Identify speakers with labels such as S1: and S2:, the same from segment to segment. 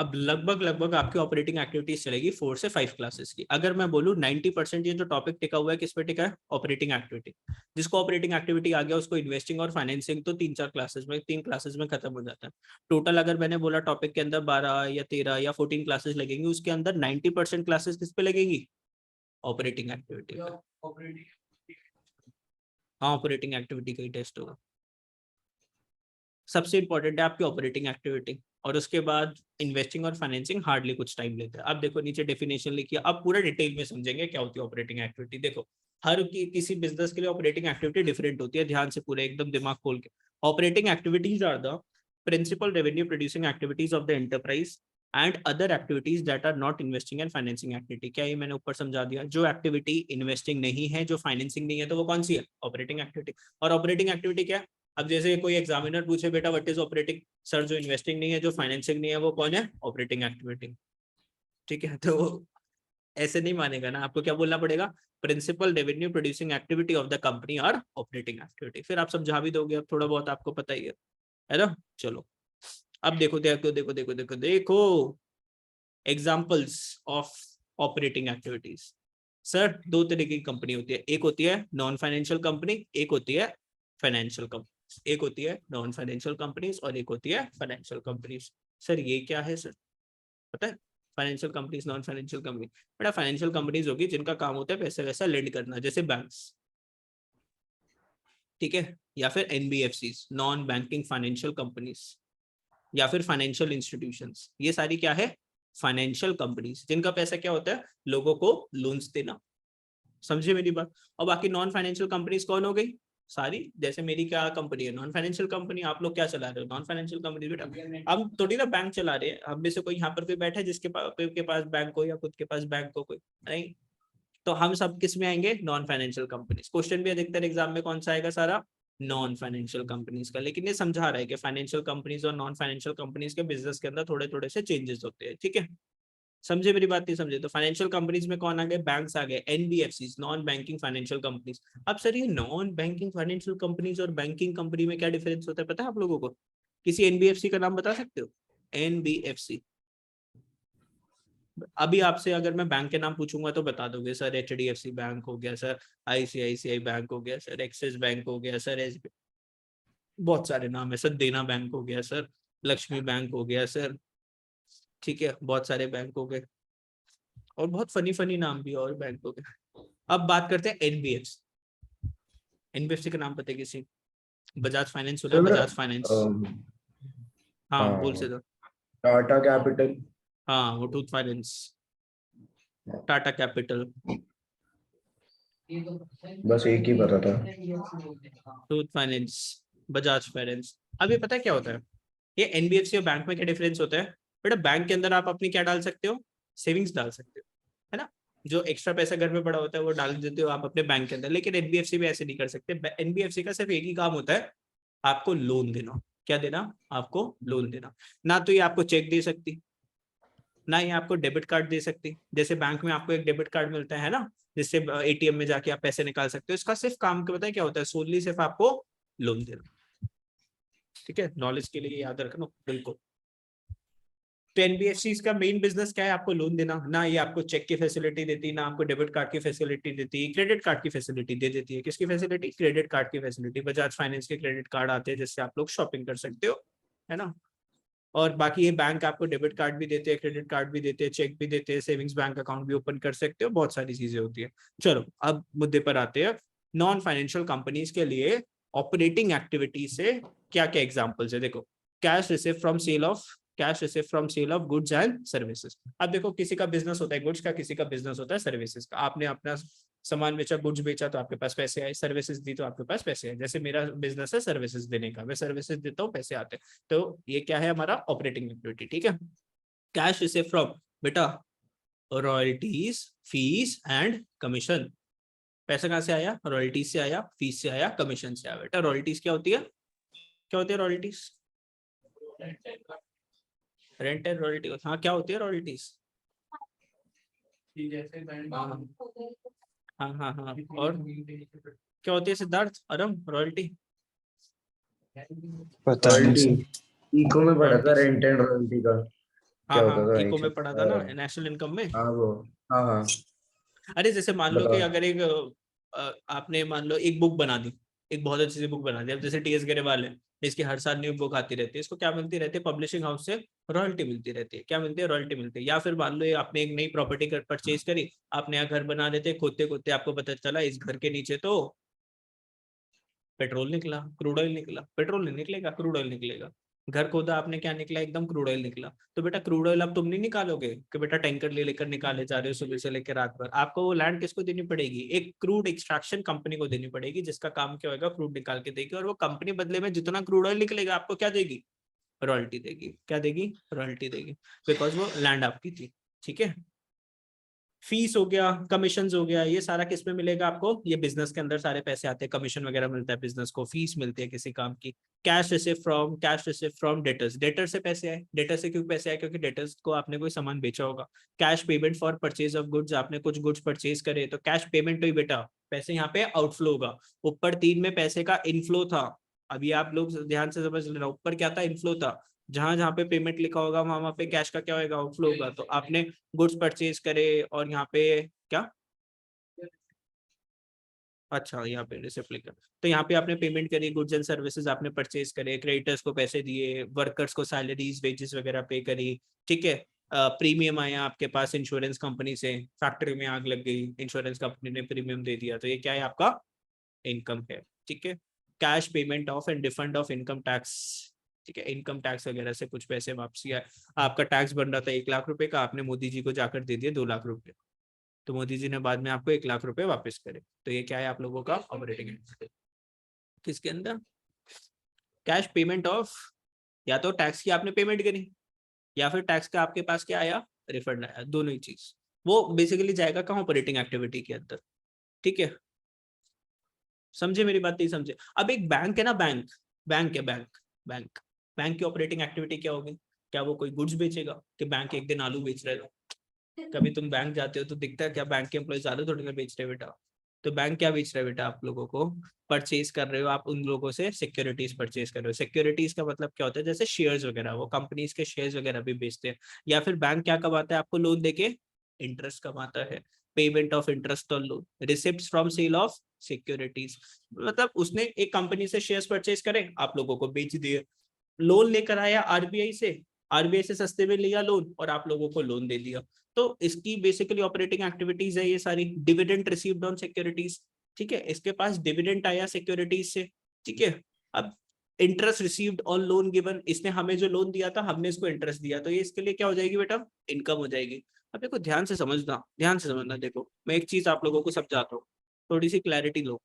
S1: अब लगभग लगभग आपकी ऑपरेटिंग एक्टिविटीज चलेगी 4 से 5 क्लासेस की। अगर मैं बोलूँ 90% ये जो टॉपिक टिका हुआ है किस पे टिका है? Operating activity. जिसको ऑपरेटिंग एक्टिविटी आ गया उसको इन्वेस्टिंग और फाइनेंसिंग तो 3 क्लासेस में खत्म हो जाता है। टोटल अगर मैंने बोला टॉपिक के अंदर 12 या 13 या 14 क्लासेस लगेंगी, उसके अंदर 90% क्लासेस किस पे लगेगी? Operating activity. हाँ, ऑपरेटिंग एक्टिविटी का ही टेस्ट होगा। सबसे इंपॉर्टेंट है आपकी ऑपरेटिंग एक्टिविटी, और उसके बाद इन्वेस्टिंग और फाइनेंसिंग हार्डली कुछ टाइम लेते हैं। अब देखो नीचे डेफिनेशन लिखी है, अब पूरा डिटेल में समझेंगे क्या होती है ऑपरेटिंग एक्टिविटी। देखो किसी बिजनेस के लिए ऑपरेटिंग एक्टिविटी डिफरेंट होती है, ध्यान से पूरे एकदम दिमाग खोल के। Operating activities are the principal revenue producing activities of the enterprise and other activities that are not investing and financing activity. क्या ये मैंने ऊपर समझा दिया? जो एक्टिविटी इन्वेस्टिंग नहीं है, जो फाइनेंसिंग नहीं है, तो वो कौन सी है? Operating activity. और ऑपरेटिंग एक्टिविटी क्या है? अब जैसे कोई एग्जामिनर पूछे बेटा व्हाट इज ऑपरेटिंग, सर जो इन्वेस्टिंग नहीं है, जो फाइनेंसिंग नहीं है, वो कौन है? Operating activity. ठीक है, तो ऐसे नहीं मानेगा ना, आपको क्या बोलना पड़ेगा? Principal revenue producing activity of the company और ऑपरेटिंग एक्टिविटी। फिर आप समझा भी दोगे, अब थोड़ा बहुत आपको पता ही है ना। चलो अब देखो देखो देखो देखो देखो देखो examples of operating activities. Sir दो तरीके की कंपनी होती है, एक होती है नॉन फाइनेंशियल कंपनी, एक होती है फाइनेंशियल कंपनी। एक होती है नॉन फाइनेंशियल कंपनीज और एक होती है फाइनेंशियल कंपनीज। सर ये क्या है सर, पता है? Financial companies, non financial company. बेटा फाइनेंशियल कंपनीज होगी जिनका काम होता है पैसे वैसा लेंड करना, जैसे बैंक्स, ठीक है, या फिर NBFC, non banking financial companies, या फिर फाइनेंशियल इंस्टीट्यूशंस। ये सारी क्या है? फाइनेंशियल कंपनीज, जिनका पैसा क्या होता है? लोगों को लोन्स देना। समझे मेरी बात? और बाकी नॉन फाइनेंशियल कंपनीज कौन हो गई? सारी, जैसे मेरी क्या कंपनी है? Non financial company. आप लोग क्या चला रहे हो? Non financial company. बेटा हम थोड़ी ना बैंक चला रहे हैं, हम में से कोई यहाँ पर कोई बैठा है जिसके पास बैंक हो या खुद के पास बैंक हो? कोई नहीं। तो हम सब किस में आएंगे? Non financial companies. क्वेश्चन भी अधिकतर एग्जाम में कौन सा आएगा? सारा नॉन फाइनेंशियल कंपनीज का। लेकिन ये समझा रहा है कि फाइनेंशियल कंपनीज और नॉन फाइनेंशियल कंपनीज के बिजनेस के अंदर थोड़े थोड़े से चेंजेस होते हैं, ठीक है। समझे मेरी बात? नहीं समझे तो फाइनेंशियल कंपनीज में कौन आ गए? बैंक्स आ गए, NBFC, non banking financial companies. अब सर ये नॉन बैंकिंग फाइनेंशियल कंपनीज और बैंकिंग कंपनी में क्या डिफरेंस होता है, पता है आप लोगों को? किसी एनबीएफसी का नाम बता सकते हो? एनबीएफसी। अभी आपसे अगर मैं बैंक के नाम पूछूंगा तो बता दोगे सर एचडीएफसी बैंक हो गया सर, आईसीआईसीआई बैंक हो गया सर, एक्सिस बैंक हो गया सर, एस, बहुत सारे नाम है सर, देना बैंक हो गया सर, लक्ष्मी बैंक हो गया सर, ठीक है, बहुत सारे बैंक हो गए और बहुत फनी फनी नाम भी और बैंक हो गए। अब बात करते हैं एनबीएफसी। एनबीएफसी का नाम पता है किसी? बजाज फाइनेंस सुना है?
S2: Sir
S1: Bajaj finance. हाँ बोल से
S2: हाँ,
S1: दो।
S2: टाटा कैपिटल।
S1: हाँ मुथूट फाइनेंस, टाटा कैपिटल,
S2: बस एक ही पता था।
S1: Muthoot finance, Bajaj finance. अब ये पता है क्या होता है? ये एनबीएफसी और बैंक में क्या डिफरेंस होता है? बेटा बैंक के अंदर आप अपनी क्या डाल सकते हो? सेविंग्स डाल सकते हो, है ना। जो एक्स्ट्रा पैसा घर में पड़ा होता है वो डाल देते हो आप अपने बैंक के अंदर। लेकिन एनबीएफसी में ऐसे नहीं कर सकते। एनबीएफसी का सिर्फ एक ही काम होता है, आपको लोन देना। क्या देना? आपको लोन देना। ना तो ये आपको चेक दे सकती, ना ये आपको डेबिट कार्ड दे सकती। जैसे बैंक में आपको एक डेबिट कार्ड मिलता है ना, जिससे एटीएम में जाके आप पैसे निकाल सकते हो। इसका सिर्फ काम क्या, पता है क्या होता है? सोनली सिर्फ आपको लोन देना। ठीक है, नॉलेज के लिए याद रखना बिल्कुल। तो एनबीएफसी का मेन बिजनेस क्या है? आपको लोन देना। ना ये आपको चेक की फैसिलिटी देती, ना आपको डेबिट कार्ड की फैसिलिटी देती, क्रेडिट कार्ड की फैसिलिटी दे देती है। किसकी फैसिलिटी? क्रेडिट कार्ड की फैसिलिटी। बजाज फाइनेंस के क्रेडिट कार्ड आते हैं जिससे आप लोग शॉपिंग कर सकते हो, है ना। और बाकी ये बैंक आपको डेबिट कार्ड भी देते हैं, क्रेडिट कार्ड भी देते हैं, चेक भी देते हैं, सेविंग्स बैंक अकाउंट भी ओपन कर सकते हो, बहुत सारी चीजें होती है। चलो अब मुद्दे पर आते हैं। नॉन फाइनेंशियल कंपनीज के लिए ऑपरेटिंग एक्टिविटी से क्या क्या एग्जांपल्स है? देखो, cash receive from sale of, cash receive from sale of goods and services. अब देखो किसी का बिजनेस होता है गुड्स का, किसी का बिजनेस होता है सर्विसेज का। आपने अपना सामान बेचा, गुड्स बेचा तो आपके पास पैसे आए, सर्विसेज दी तो आपके पास पैसे आए। जैसे मेरा बिजनेस है सर्विसेज देने का, मैं सर्विसेज देता हूँ, पैसे आते हैं। तो ये क्या है? हमारा ऑपरेटिंग एक्टिविटी, ठीक है। कैश रिसीव फ्रॉम, बेटा रॉयल्टीज, फीस एंड कमीशन। पैसा कहाँ से आया? रॉयल्टीज से आया, फीस से आया, कमीशन से आया। बेटा रॉयल्टीज क्या होती है? क्या होती है रॉयल्टीज? Rent and royalty. हाँ क्या होती है रॉयल्टीज? हाँ हाँ हाँ, और क्या होती है सिद्धार्थ अरम रॉयल्टी?
S3: पता नहीं
S2: रॉयल्टी
S3: सर।
S2: इको में पढ़ा था,
S1: रॉयल्टीज,
S2: रेंट एंड रॉयल्टी का। क्या
S1: हाँ
S2: होता था
S1: इको
S2: एक
S1: में पढ़ा था ना, नेशनल इनकम में।
S2: हाँ वो, हाँ हाँ
S1: अरे जैसे मान लो कि
S2: बताओ।
S1: अगर एक आपने मान लो एक बुक बना दी, एक बहुत अच्छी सी बुक बना दी, अब जैसे टीएस ग्रेवाल है, इसकी हर साल न्यू बुक आती रहती है, इसको क्या मिलती रहती है, पब्लिशिंग हाउस से रॉयल्टी मिलती रहती है। क्या मिलती है? रॉयल्टी मिलती है। या फिर मान लो आपने एक नई प्रॉपर्टी परचेज करी, आप नया घर बना देते, खोदते खोदते आपको पता चला इस घर के नीचे तो पेट्रोल निकला, क्रूड ऑयल निकला। पेट्रोल नहीं निकलेगा, क्रूड ऑयल निकलेगा। घर खोदा आपने, क्या निकला? एकदम क्रूड ऑयल निकला। तो बेटा क्रूड ऑयल अब तुम नहीं निकालोगे कि बेटा टैंकर ले लेकर निकाले जा रहे हो सुबह से लेकर रात भर। आपको वो लैंड किसको देनी पड़ेगी? एक क्रूड एक्सट्रैक्शन कंपनी को देनी पड़ेगी, जिसका काम क्या होगा, क्रूड निकाल के देगी। और वो कंपनी बदले में जितना क्रूड ऑयल निकलेगा आपको क्या देगी? रॉयल्टी देगी। क्या देगी? रॉयल्टी देगी, बिकॉज वो लैंड आपकी थी। ठीक है। फीस हो गया, कमीशन हो गया, ये सारा किस में मिलेगा आपको? ये बिजनेस के अंदर सारे पैसे आते हैं, कमीशन वगैरह मिलता है बिजनेस को, फीस मिलती है किसी काम की। Cash receive from debtors, debtor से पैसे आए। डेटर से क्यों पैसे आए? क्योंकि डेटर्स को आपने कोई सामान बेचा होगा। Cash payment for purchase of goods, आपने कुछ गुड्स परचेज करे तो कैश पेमेंट हुई बेटा, पैसे यहाँ पे आउटफ्लो होगा। ऊपर 3 में पैसे का इनफ्लो था, अभी आप लोग ध्यान से समझ लेना। ऊपर क्या था? इनफ्लो था। जहां जहां पे पेमेंट लिखा होगा वहां पे कैश का क्या होगा? आउटफ्लो होगा। तो आपने गुड्स परचेज करे और यहाँ पे क्या, अच्छा यहाँ पे रिसिप्ट लिखा, तो यहाँ पे आपने पेमेंट करी, गुड्स एंड सर्विसेज आपने परचेज करे, क्रेडिटर्स को पैसे दिए, वर्कर्स को सैलरीज वेजेस वगैरह पे करी। ठीक है। प्रीमियम आया आपके पास इंश्योरेंस कंपनी से, फैक्ट्री में आग लग गई, इंश्योरेंस कंपनी ने प्रीमियम दे दिया, तो ये क्या है? आपका इनकम है। ठीक है। Cash payment of and refund of income tax. ठीक है, इनकम टैक्स वगैरह से कुछ पैसे वापसी आए। आपका टैक्स बन रहा था 1 लाख रुपए का, आपने मोदी जी को जाकर दे दिया 2 लाख रुपए, तो मोदी जी ने बाद में आपको 1 लाख रुपए वापस करे। तो ये क्या है आप लोगों का? Operating activity. किसके अंदर? कैश पेमेंट ऑफ, या तो टैक्स की आपने पेमेंट करी, या फिर टैक्स का आपके पास क्या आया? रिफंड आया, दोनों ही चीज। वो बेसिकली जाएगा कहाँ? ऑपरेटिंग एक्टिविटी के अंदर। ठीक है, समझे मेरी बात? नहीं समझे? अब एक बैंक है ना, बैंक, बैंक है, बैंक बैंक की ऑपरेटिंग एक्टिविटी क्या होगी? क्या वो कोई गुड्स बेचेगा? कि बैंक एक दिन आलू बेच रहे हो? कभी तुम बैंक जाते हो तो दिखता है क्या बैंक के एम्प्लॉइज आलू थोड़ी ना बेच रहे बेटा? तो बैंक क्या बेच रहा है बेटा? आप लोगों को परचेज कर रहे हो, आप उन लोगों से सिक्योरिटीज परचेज कर रहे हो। सिक्योरिटीज का मतलब क्या होता है? जैसे शेयर्स वगैरह, वो कंपनीज के शेयर्स वगैरह भी बेचते हैं। या फिर बैंक क्या कमाता है आपको? लोन देके इंटरेस्ट कमाता है। Payment of interest on loan, receipt from sale of securities, मतलब उसने एक कंपनी से शेयर्स परचेज करे, आप लोगों को बेच दिए। लोन लेकर आया आरबीआई से, आरबीआई से सस्ते में लिया लोन और आप लोगों को लोन दे दिया। तो इसकी बेसिकली ऑपरेटिंग एक्टिविटीज है ये सारी। डिविडेंड रिसीव्ड ऑन सिक्योरिटीज, ठीक है, इसके पास डिविडेंड आया सिक्योरिटीज से। ठीक है। अब interest received on loan given, इसने हमें जो लोन दिया था हमने इसको इंटरेस्ट दिया, तो ये इसके लिए क्या हो जाएगी बेटा? इनकम हो जाएगी। अब देखो ध्यान से समझना, ध्यान से समझना। देखो मैं एक चीज आप लोगों को समझाता हूँ, थोड़ी सी क्लैरिटी लो।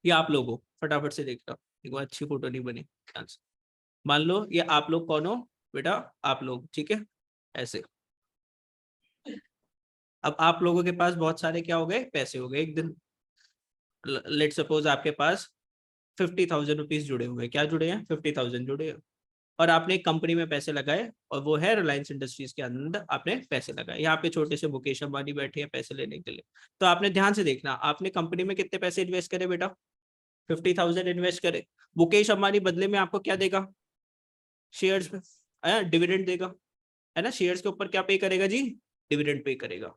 S1: ये आप लोगों फटाफट से देखना, एक बार अच्छी फोटो नहीं बनी, ध्यान से। मान लो ये आप लोग कौन हो बेटा? आप लोग, ठीक है, ऐसे। अब आप लोगों के पास बहुत सारे क्या हो गए? पैसे हो गए। एक दिन लेट सपोज आपके पास 50,000 रुपीज जुड़े हुए। क्या जुड़े हैं? 50,000 जुड़े हैं। और आपने एक कंपनी में पैसे लगाए, और वो है रिलायंस इंडस्ट्रीज के अंदर आपने पैसे लगाए। यहाँ पे छोटे से मुकेश अंबानी बैठे हैं पैसे लेने के लिए। तो आपने ध्यान से देखना, आपने कंपनी में कितने पैसे इन्वेस्ट करे बेटा? 50,000 इन्वेस्ट करे। मुकेश अंबानी बदले में आपको क्या देगा? शेयर्स में डिविडेंड देगा, है ना? शेयर्स के ऊपर क्या पे करेगा जी? डिविडेंड पे करेगा।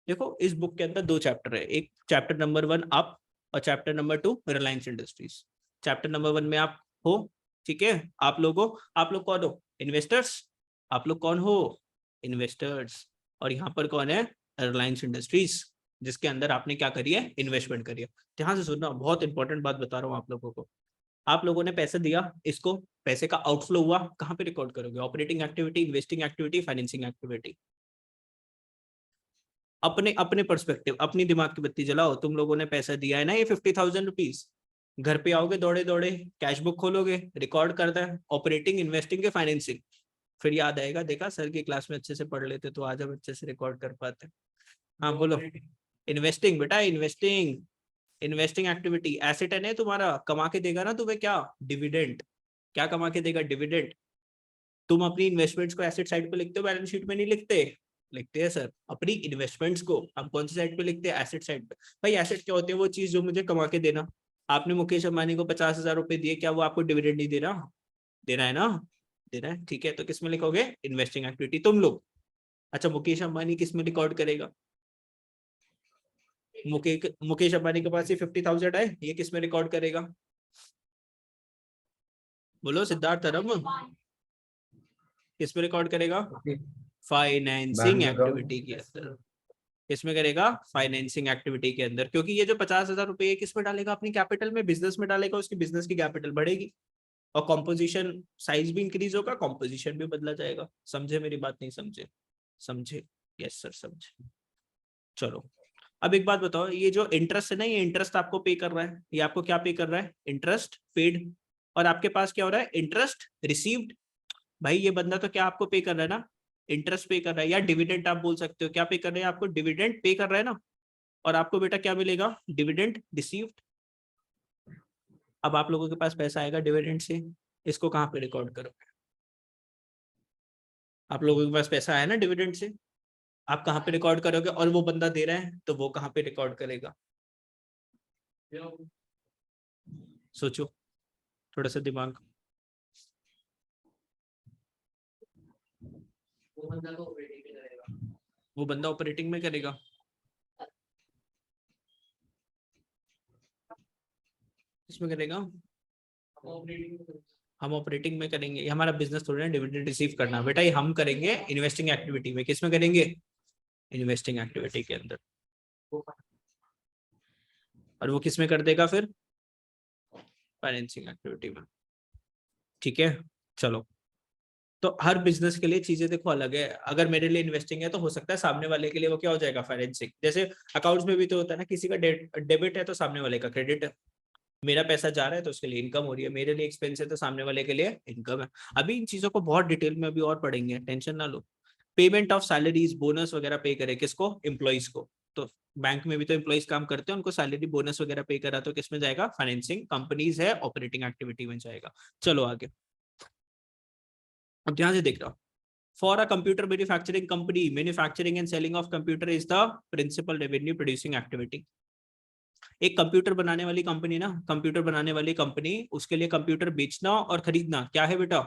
S1: देखो इस बुक के अंदर 2 चैप्टर है, एक चैप्टर नंबर 1 अप, और chapter number 2 Reliance industries. Chapter number 1 में आप हो, ठीक है, आप लोगों, आप लोग कौन हो? इन्वेस्टर्स। आप लोग कौन हो? इन्वेस्टर्स। और यहाँ पर कौन है? रिलायंस इंडस्ट्रीज, जिसके अंदर आपने क्या करी है? इन्वेस्टमेंट करी है। ध्यान से सुनना, बहुत इंपॉर्टेंट बात बता रहा हूँ आप लोगों को। आप लोगों ने पैसे दिया, इसको पैसे का आउटफ्लो हुआ, कहाँ पे रिकॉर्ड करोगे? Operating activity, investing activity, financing activity. अपने अपने पर्सपेक्टिव, अपनी दिमाग की बत्ती जलाओ। तुम लोगों ने पैसा दिया है ना, ये 50,000 रुपीज, घर पे आओगे दौड़े दौड़े, कैश बुक खोलोगे, रिकॉर्ड करता है ऑपरेटिंग, इन्वेस्टिंग के फाइनेंसिंग। फिर याद आएगा, देखा सर की क्लास में अच्छे से पढ़ लेते तो आज हम अच्छे से रिकॉर्ड कर पाते। हाँ बोलो। इन्वेस्टिंग बेटा, इन्वेस्टिंग, इन्वेस्टिंग एक्टिविटी। एसेट है ना तुम्हारा, कमा के देगा ना तुम्हें क्या? डिविडेंड। क्या कमा के देगा? डिविडेंड। तुम अपनी इन्वेस्टमेंट्स को एसेट साइड पे लिखते हो, बैलेंस शीट में नहीं लिखते? लिखते हैं सर। अपनी इन्वेस्टमेंट्स को हम कौन सी साइड पे लिखते हैं? एसेट साइड पे। भाई एसेट क्या होते हैं? वो चीज जो मुझे कमा के देना। आपने मुकेश अंबानी को 50,000 रुपए दिए, क्या वो आपको डिविडेंड नहीं दे रहा? देना है ना? दे रहा है, ठीक है, तो किस में लिखोगे? Investing activity. तुम लोग, अच्छा मुकेश अंबानी किस में रिकॉर्ड करेगा? मुकेश अंबानी के पास ये 50,000 है, ये किस में रिकॉर्ड करेगा? बोलो सिद्धार्थ धर्म, किस में रिकॉर्ड करेगा? Financing
S2: bank
S1: activity
S2: account.
S1: के अंदर। किसमें करेगा? फाइनेंसिंग एक्टिविटी के अंदर, क्योंकि ये जो 50,000 रुपए किस में डालेगा? अपनी कैपिटल में, बिजनेस में डालेगा, उसकी बिजनेस की कैपिटल बढ़ेगी और कॉम्पोजिशन साइज भी इंक्रीज होगा, कॉम्पोजिशन भी बदला जाएगा। समझे मेरी बात? नहीं समझे? समझे? यस सर समझे। चलो अब एक बात बताओ, ये जो इंटरेस्ट है ना, ये इंटरेस्ट आपको पे कर रहा है, ये आपको क्या पे कर रहा है? Interest paid. और आपके पास क्या हो रहा है? Interest received. भाई ये बंदा तो क्या आपको पे कर रहा है ना? इंटरेस्ट पे कर रहा है, या डिविडेंड आप बोल सकते हो। क्या पे कर रहे हैं? आपको डिविडेंड पे कर रहा है ना, और आपको बेटा क्या मिलेगा? Dividend received. अब आप लोगों के पास पैसा आएगा डिविडेंड से, इसको कहाँ पे रिकॉर्ड करोगे? आप लोगों के पास पैसा आया ना डिविडेंड से, आप कहाँ पे रिकॉर्ड करोगे? और वो बंदा दे रहा है तो वो कहाँ पे रिकॉर्ड करेगा? सोचो, थोड़ा सा दिमाग। वो बंदा ऑपरेटिंग में करेगा। इसमें करेगा, हम ऑपरेटिंग में करेंगे। ये हमारा बिजनेस थोड़ी ना डिविडेंड रिसीव करना बेटा, ये हम करेंगे इन्वेस्टिंग एक्टिविटी में। किस में करेंगे? इन्वेस्टिंग एक्टिविटी के अंदर। और वो किस में कर देगा फिर? फाइनेंसिंग एक्टिविटी में। ठीक है, चलो। तो हर बिजनेस के लिए चीजें देखो अलग है। अगर मेरे लिए इन्वेस्टिंग है तो हो सकता है सामने वाले के लिए वो क्या हो जाएगा? फाइनेंसिंग। जैसे अकाउंट्स में भी तो होता है ना, किसी का डेबिट है तो सामने वाले का क्रेडिट है। मेरा पैसा जा रहा है तो उसके लिए इनकम हो रही है, मेरे लिए एक्सपेंस है तो सामने वाले के लिए इनकम है। अभी इन चीजों को बहुत डिटेल में अभी और पढ़ेंगे, टेंशन ना लो। पेमेंट ऑफ सैलरीज, बोनस वगैरह पे करे किसको? एम्प्लॉइज को। तो बैंक में भी तो एम्प्लॉइज काम करते हैं, उनको सैलरी बोनस वगैरह पे करा तो किसमें जाएगा? फाइनेंसिंग। कंपनीज है, ऑपरेटिंग एक्टिविटी में जाएगा। चलो आगे, अब ध्यान से देख रहा हूं। For a computer manufacturing company, manufacturing and selling of computer is the principal revenue producing activity. एक कंप्यूटर बनाने वाली कंपनी ना, कंप्यूटर बनाने वाली कंपनी, उसके लिए कंप्यूटर बेचना और खरीदना क्या है बेटा?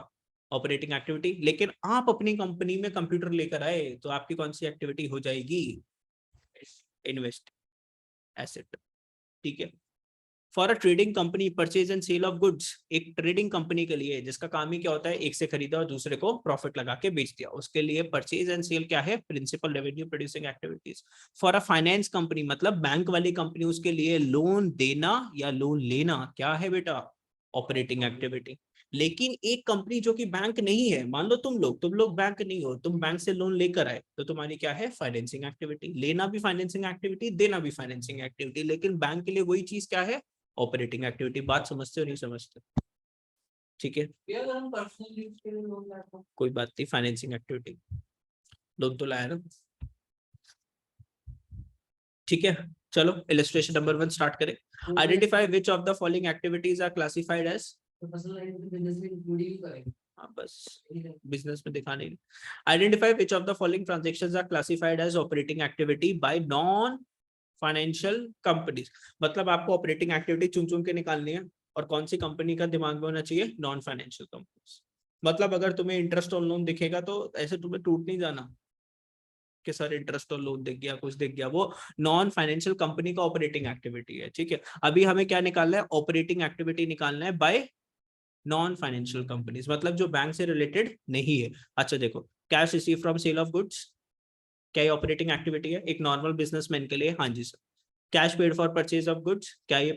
S1: Operating activity. लेकिन आप अपनी कंपनी में कंप्यूटर लेकर आए तो आपकी कौन सी एक्टिविटी हो जाएगी? Invest asset. ठीक है। For a trading company, purchase and sale of goods. एक ट्रेडिंग कंपनी के लिए जिसका काम ही क्या होता है? एक से खरीदा और दूसरे को प्रॉफिट लगा के बेच दिया, उसके लिए परचेज एंड सेल क्या है? Principal revenue producing activities. For a finance company, मतलब बैंक वाली कंपनी, उसके लिए लोन देना या लोन लेना क्या है बेटा? Operating activity. लेकिन एक कंपनी जो कि बैंक नहीं है, मान लो तुम लोग बैंक नहीं हो, तुम बैंक से लोन लेकर आए तो तुम्हारी क्या है? Financing activity. लेना भी फाइनेंसिंग एक्टिविटी, देना भी फाइनेंसिंग एक्टिविटी। लेकिन बैंक के लिए वही चीज क्या है? Operating activity. बात समझते हो नहीं समझते? ठीक है, कोई बात नहीं, फाइनेंसिंग एक्टिविटी। लोन तो लाया ना, ठीक है। चलो इलस्ट्रेशन नंबर 1 स्टार्ट करें। Identify which of the following activities are classified as, बस बिजनेस में दिखाने। Identify which of the following transactions are classified as operating activity by non financial companies. मतलब आपको ऑपरेटिंग एक्टिविटी चुन चुन के निकालनी है, और कौन सी कंपनी का दिमाग में होना चाहिए? Non financial companies. मतलब अगर तुम्हें इंटरेस्ट और लोन दिखेगा तो ऐसे तुम्हें टूट नहीं जाना कि सर इंटरेस्ट और लोन दिख गया, कुछ दिख गया, वो नॉन फाइनेंशियल कंपनी का ऑपरेटिंग एक्टिविटी है। ठीक है, अभी हमें क्या निकालना है? ऑपरेटिंग एक्टिविटी निकालना है बाय नॉन फाइनेंशियल कंपनीज, मतलब जो बैंक से रिलेटेड नहीं है। अच्छा देखो, cash receive from sale of goods, क्या ये ऑपरेटिंग एक्टिविटी है एक नॉर्मल बिजनेसमैन के लिए? हाँ जी sir. Cash paid for purchase of goods, क्या ये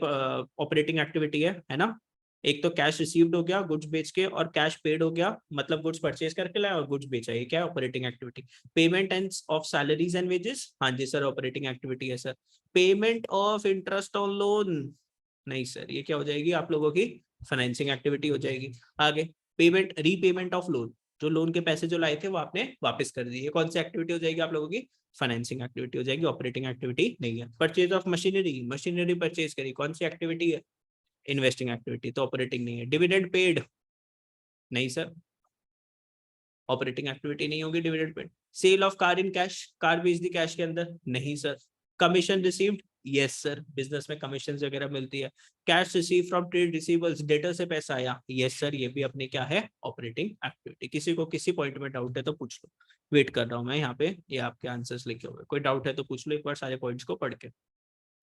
S1: ऑपरेटिंग एक्टिविटी है ना? एक तो कैश रिसीव्ड हो गया गुड्स बेच के, और कैश पेड हो गया, मतलब गुड्स परचेज करके लाया और गुड्स बेचा, ये क्या है? Operating activity. Payment end of salaries and wages, हाँ जी सर ऑपरेटिंग एक्टिविटी है sir. Payment of interest on loan, नहीं सर, ये क्या हो जाएगी आप लोगों की? फाइनेंसिंग एक्टिविटी हो जाएगी। आगे, पेमेंट रीपेमेंट ऑफ लोन, जो लोन के पैसे जो लाए थे वो आपने वापस कर दिए, कौन सी एक्टिविटी हो जाएगी आप लोगों की? फाइनेंसिंग एक्टिविटी हो जाएगी, ऑपरेटिंग एक्टिविटी नहीं है। Purchase of machinery, machinery purchase करी, कौन सी एक्टिविटी है? इन्वेस्टिंग एक्टिविटी, तो ऑपरेटिंग नहीं है। डिविडेंड पेड, नहीं सर, ऑपरेटिंग एक्टिविटी नहीं होगी dividend paid. Sale of car in cash, car बेच दी कैश के अंदर, नहीं sir. Commission received, yes sir, business में कमीशन वगैरह मिलती है। Cash receive from trade receivables, debtor से पैसा आया, यस सर, ये भी अपनी क्या है, ऑपरेटिंग एक्टिविटी। किसी को किसी पॉइंट में डाउट है तो पूछ लो, वेट कर रहा हूँ मैं यहाँ पे, ये आपके आंसर्स लिखे हुए, कोई डाउट है तो पूछ लो एक बार सारे पॉइंट्स को पढ़ के।